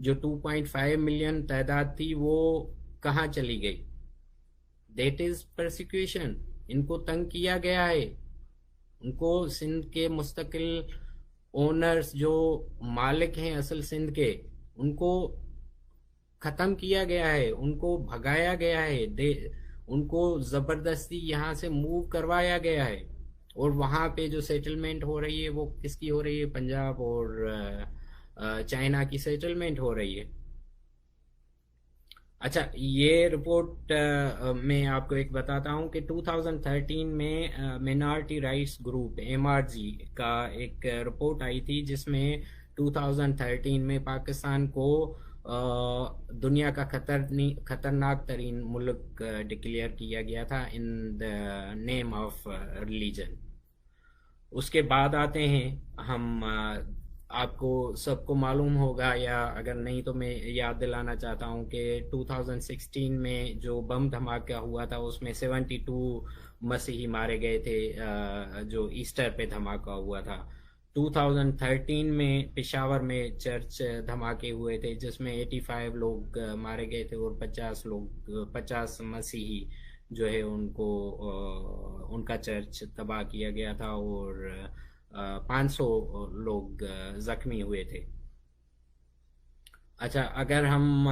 जो 2.5 मिलियन तादाद थी वो कहाँ चली गई? That is persecution. इनको तंग किया गया है। उनको सिंध के मुस्तकिल ओनर्स, जो मालिक हैं असल सिंध के, उनको खत्म किया गया है, उनको भगाया गया है, उनको जबरदस्ती यहाँ से मूव करवाया गया है। और वहाँ पे जो सेटलमेंट हो रही है वो किसकी हो रही है? पंजाब और चाइना की सेटलमेंट हो रही है। अच्छा, ये रिपोर्ट मैं आपको एक बताता हूँ कि 2013 में मिनॉरिटी राइट्स ग्रुप एमआरजी का एक रिपोर्ट आई थी, जिसमें 2013 में पाकिस्तान को दुनिया का खतरनाक तरीन मुल्क डिक्लेयर किया गया था in the name of religion. उसके बाद आते हैं हम, आपको सबको मालूम होगा, या अगर नहीं तो मैं याद दिलाना चाहता हूँ कि 2016 में जो बम धमाका हुआ था उसमें 72 मसीही मारे गए थे, जो ईस्टर पे धमाका हुआ था। 2013 में पेशावर में चर्च धमाके हुए थे, जिसमें 85 लोग मारे गए थे और 50 मसीही जो है उनको उनका चर्च तबाह किया गया था, और 500 लोग जख्मी हुए थे। अच्छा, अगर हम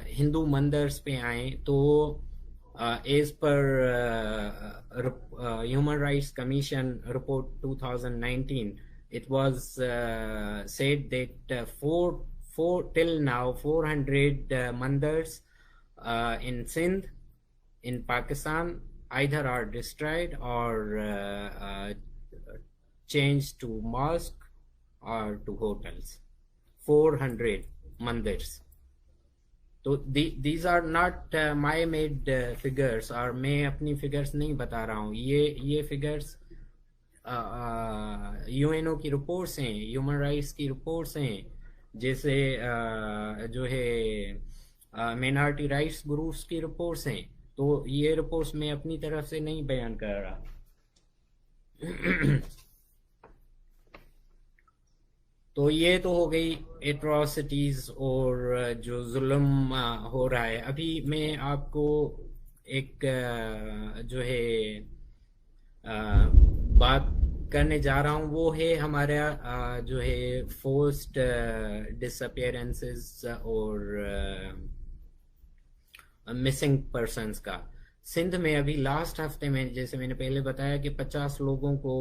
हिंदू मंदिर्स पे आए तो as per human rights commission report 2019, it was said that till now 400 mandirs in Sindh in Pakistan either are destroyed or changed to mosque or to hotels. 400 mandirs. तो these are not my made figures, और मैं अपनी figures नहीं बता रहा हूँ। ये figures UNO की रिपोर्ट्स हैं, ह्यूमन राइट्स की रिपोर्ट्स हैं, जैसे जो है मिनॉरिटी राइट्स ग्रुप्स की रिपोर्ट्स हैं। तो ये रिपोर्ट्स मैं अपनी तरफ से नहीं बयान कर रहा। तो ये तो हो गई एट्रोसिटीज और जो जुल्म हो रहा है। अभी मैं आपको एक जो है बात करने जा रहा हूँ, वो है हमारा जो है फोर्स्ड डिसअपियरेंसेस और मिसिंग पर्सन्स का। सिंध में अभी लास्ट हफ्ते में, जैसे मैंने पहले बताया, कि 50 लोगों को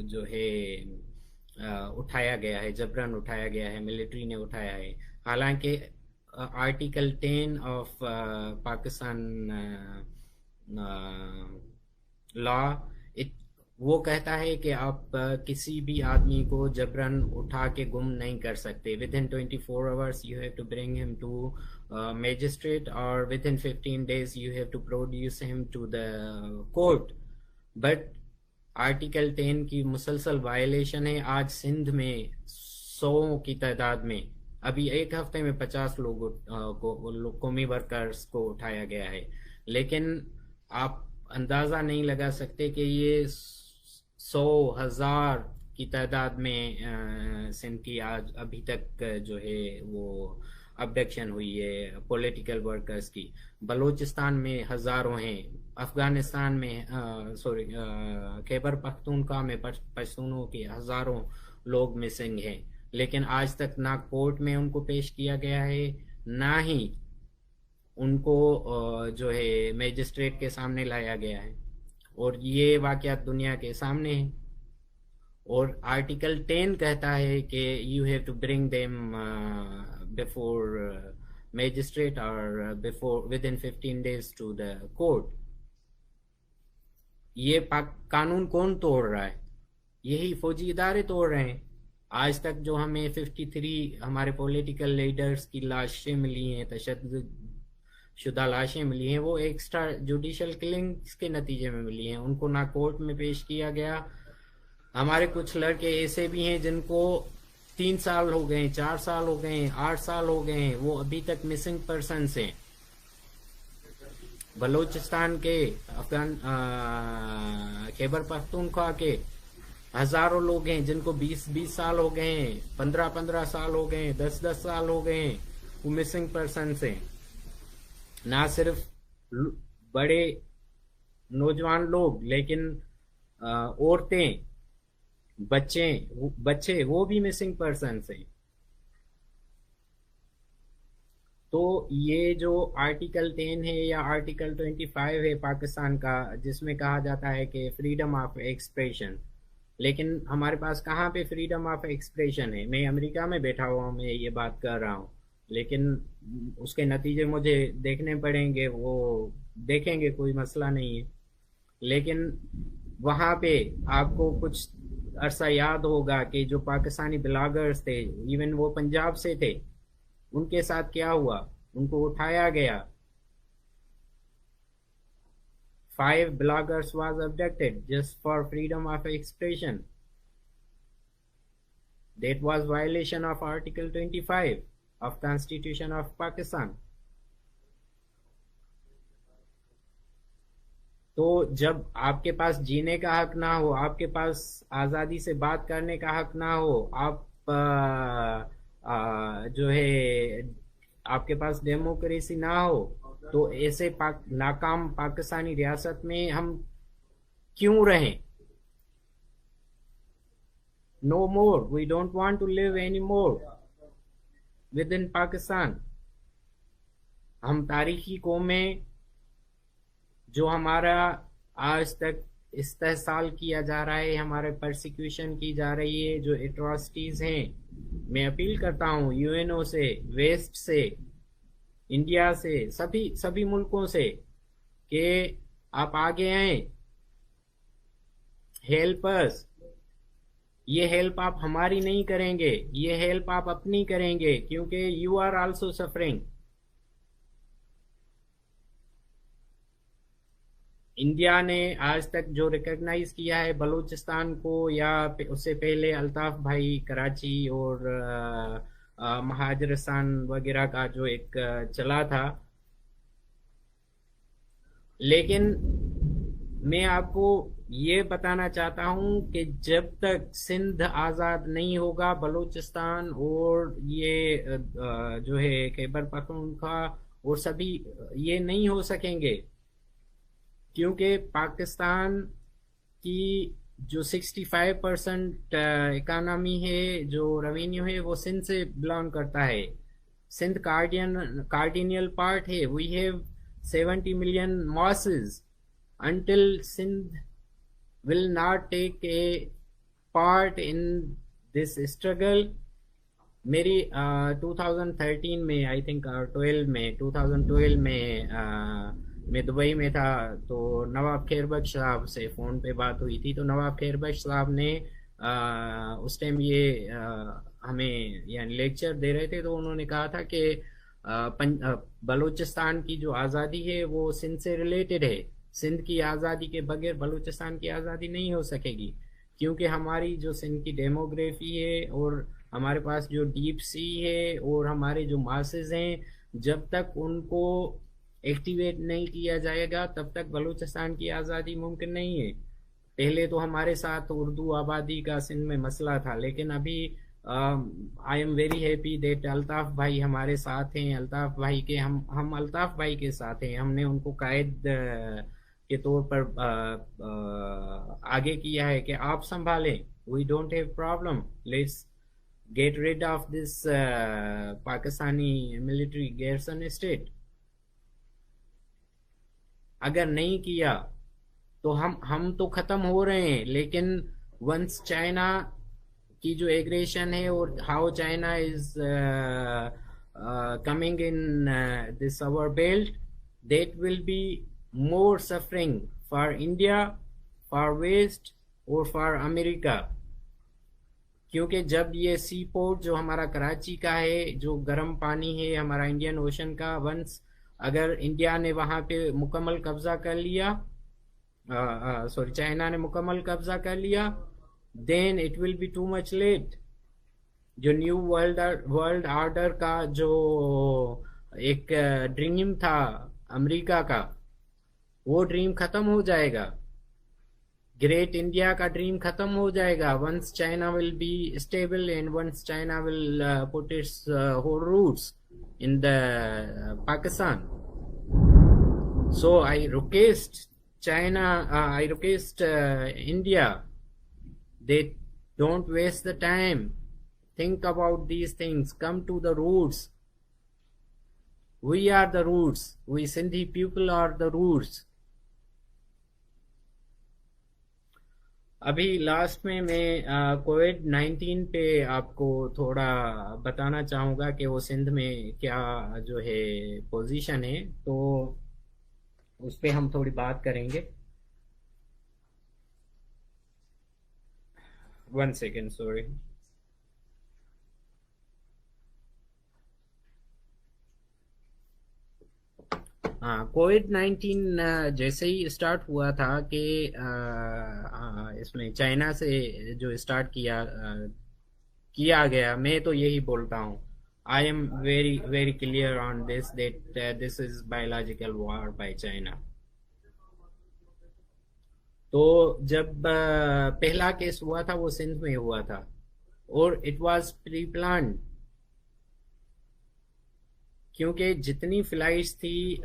जो है उठाया गया है, जबरन उठाया गया है, मिलिट्री ने उठाया है। हालांकि आर्टिकल 10 ऑफ पाकिस्तान लॉ वो कहता है कि आप किसी भी आदमी को जबरन उठा के गुम नहीं कर सकते। Within 24 hours you have to bring him to magistrate, और within 15 days you have to produce him to the court. But article 10 की मुसलसल वायलेशन है। आज सिंध में 100 की तादाद में, अभी एक हफ्ते में 50 लोगों को कौमी वर्कर्स को उठाया गया है। लेकिन आप अंदाजा नहीं लगा सकते कि ये 100,000 की तादाद में सिंध की आज अभी तक जो है वो अबडक्शन हुई है पॉलिटिकल वर्कर्स की। बलूचिस्तान में हजारों हैं, अफगानिस्तान में खैबर पख्तूनख्वा में पश्तूनों के हजारों लोग मिसिंग हैं। लेकिन आज तक ना कोर्ट में उनको पेश किया गया है, ना ही उनको जो है मैजिस्ट्रेट के सामने लाया गया है। और ये वाकयात दुनिया के सामने है। और आर्टिकल 10 कहता है कि you have to bring them before magistrate और before within 15 days to the court. ये कानून कौन तोड़ रहा है? यही फौजी इदारे तोड़ रहे हैं। आज तक जो हमें 53 हमारे पॉलिटिकल लीडर्स की लाशें मिली हैं, तशद्दुद शुदा लाशें मिली हैं, वो एक्स्ट्रा जुडिशल किलिंग्स के नतीजे में मिली हैं। उनको ना कोर्ट में पेश किया गया। हमारे कुछ लड़के ऐसे भी हैं जिनको 3 साल हो गए, 4 साल हो गए, 8 साल हो गए, वो अभी तक मिसिंग पर्सन हैं। बलूचिस्तान के, अफगान खैबर पख्तूनख्वा के हजारों लोग हैं जिनको 20-20 साल हो गए हैं, 15-15 साल हो गए हैं, 10-10 साल हो गए हैं, वो मिसिंग पर्सन हैं। ना सिर्फ बड़े नौजवान लोग, लेकिन औरतें, बच्चे बच्चे वो भी मिसिंग पर्सन हैं। तो ये जो आर्टिकल 10 है या आर्टिकल 25 है पाकिस्तान का, जिसमें कहा जाता है कि फ्रीडम ऑफ एक्सप्रेशन, लेकिन हमारे पास कहाँ पे फ्रीडम ऑफ एक्सप्रेशन है? मैं अमेरिका में बैठा हुआ हूँ, मैं ये बात कर रहा हूँ, लेकिन उसके नतीजे मुझे देखने पड़ेंगे, वो देखेंगे, कोई मसला नहीं है। लेकिन वहाँ पे आपको कुछ अरसा याद होगा कि जो पाकिस्तानी ब्लॉगर्स थे, इवन वो पंजाब से थे, उनके साथ क्या हुआ? उनको उठाया गया। 5 bloggers was abducted just for freedom of expression. That was violation of Article 25 of Constitution of Pakistan. तो जब आपके पास जीने का हक ना हो, आपके पास आज़ादी से बात करने का हक ना हो, आप जो है आपके पास डेमोक्रेसी ना हो, तो ऐसे नाकाम पाकिस्तानी रियासत में हम क्यों रहें? No more, we don't want to live any more with in Pakistan. हम तारीखी कौमें, जो हमारा आज तक इस्तेहसाल किया जा रहा है, हमारे परसिक्यूशन की जा रही है, जो एट्रॉसिटीज हैं, मैं अपील करता हूँ यूएनओ से, वेस्ट से, इंडिया से, सभी सभी मुल्कों से कि आप आगे आए, हेल्प अस। ये हेल्प आप हमारी नहीं करेंगे, ये हेल्प आप अपनी करेंगे, क्योंकि you are also suffering. India ने आज तक जो रिकॉग्नाइज किया है बलूचिस्तान को, या उससे पहले अल्ताफ भाई कराची और महाजरस्तान वगैरह का जो एक चला था, लेकिन मैं आपको ये बताना चाहता हूं कि जब तक सिंध आज़ाद नहीं होगा, बलूचिस्तान और ये जो है खैबर पख्तूनख्वा और सभी, ये नहीं हो सकेंगे, क्योंकि पाकिस्तान की जो 65% इकानमी है, जो रेवेन्यू है, वो सिंध से बिलोंग करता है। सिंध कार्डिनियल पार्ट है। We have 70 million mosses. Until Sindh will not take a part in this struggle, मेरी 2013 में, आई थिंक 2012 में मैं दुबई में था, तो नवाब खैरबख्श साहब से फ़ोन पे बात हुई थी। तो नवाब खैरबख्श साहब ने उस टाइम ये हमें यानी लेक्चर दे रहे थे, तो उन्होंने कहा था कि बलूचिस्तान की जो आज़ादी है वो सिंध से रिलेटेड है। सिंध की आज़ादी के बगैर बलूचिस्तान की आज़ादी नहीं हो सकेगी, क्योंकि हमारी जो सिंध की डेमोग्राफी है, और हमारे पास जो डीप सी है, और हमारे जो मासेस हैं, जब तक उनको एक्टिवेट नहीं किया जाएगा, तब तक बलूचिस्तान की आज़ादी मुमकिन नहीं है। पहले तो हमारे साथ उर्दू आबादी का सिंध में मसला था, लेकिन अभी I am very happy that Altaf भाई हमारे साथ हैं। अल्ताफ भाई के हम अल्ताफ भाई के साथ हैं। हमने उनको कायद के तौर पर आगे किया है कि आप संभालें, we don't have problem, let's get rid of this Pakistani military garrison state. अगर नहीं किया तो हम तो खत्म हो रहे हैं। लेकिन वंस चाइना की जो एग्रेशन है, और how China is coming in this our belt, that will be more suffering for India, for west और फॉर अमेरिका। क्योंकि जब ये सी पोर्ट जो हमारा कराची का है, जो गर्म पानी है हमारा इंडियन ओशन का, वंस अगर इंडिया ने वहां पे मुकम्मल कब्जा कर लिया, सॉरी चाइना ने मुकम्मल कब्जा कर लिया, then it will be too much late. जो न्यू वर्ल्ड ऑर्डर का जो एक ड्रीम था अमेरिका का, वो ड्रीम खत्म हो जाएगा। ग्रेट इंडिया का ड्रीम खत्म हो जाएगा once China will be stable and once China will put its whole roots in the Pakistan. So I request China, I request India, they don't waste the time. Think about these things. Come to the roots. We are the roots. We Sindhi people are the roots. अभी last में मैं कोविड-19 पे आपको थोड़ा बताना चाहूँगा कि वो सिंध में क्या जो है पोजीशन है, तो उस पे हम थोड़ी बात करेंगे। 1 सेकेंड, सॉरी। हाँ, कोविड-19 जैसे ही स्टार्ट हुआ था कि इसमें चाइना से जो स्टार्ट किया गया, मैं तो यही बोलता हूँ, I am very very clear on this that this is biological war by China. तो जब पहला केस हुआ था वो सिंध में हुआ था और इट वाज प्री प्लान्ड, क्योंकि जितनी फ्लाइट्स थी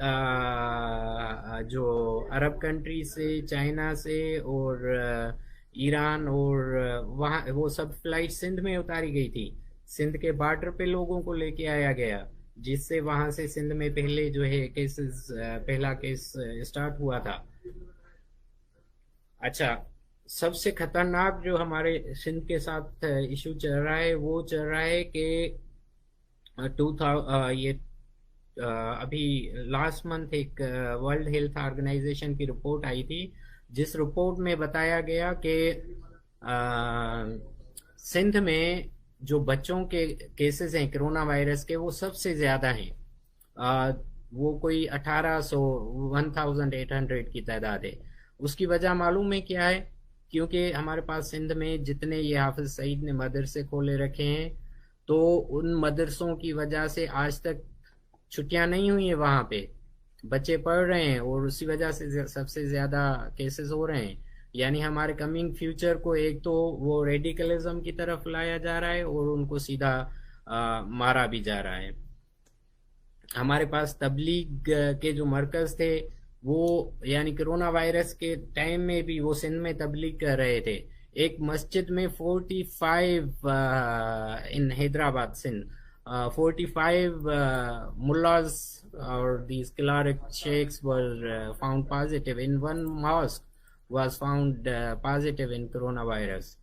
जो अरब कंट्री से, चाइना से और ईरान और वहाँ, वो सब फ्लाइट सिंध में उतारी गई थी। सिंध के बॉर्डर पे लोगों को लेके आया गया, जिससे वहां से सिंध में पहले जो है केसेस, पहला केस स्टार्ट हुआ था। अच्छा, सबसे खतरनाक जो हमारे सिंध के साथ इशू चल रहा है वो चल रहा है कि ये अभी लास्ट मंथ एक वर्ल्ड हेल्थ ऑर्गेनाइजेशन की रिपोर्ट आई थी, जिस रिपोर्ट में बताया गया कि सिंध में जो बच्चों के केसेस हैं कोरोना वायरस के वो सबसे ज्यादा हैं। वो कोई 1800 की तादाद है। उसकी वजह मालूम है क्या है? क्योंकि हमारे पास सिंध में जितने ये हाफिज सईद ने मदरसे खोले रखे हैं, तो उन मदरसों की वजह से आज तक छुट्टियां नहीं हुई है, वहां पे बच्चे पढ़ रहे हैं और उसी वजह से सबसे ज्यादा केसेस हो रहे हैं। यानी हमारे कमिंग फ्यूचर को एक तो वो रेडिकलिज्म की तरफ लाया जा रहा है और उनको सीधा मारा भी जा रहा है। हमारे पास तबलीग के जो मरकज थे वो, यानी कोरोना वायरस के टाइम में भी वो सिंध में तबलीग कर रहे थे। एक मस्जिद में 45 इन Hyderabad Sindh 45 mullahs or these cleric sheikhs were found positive. In one mosque was found positive in coronavirus.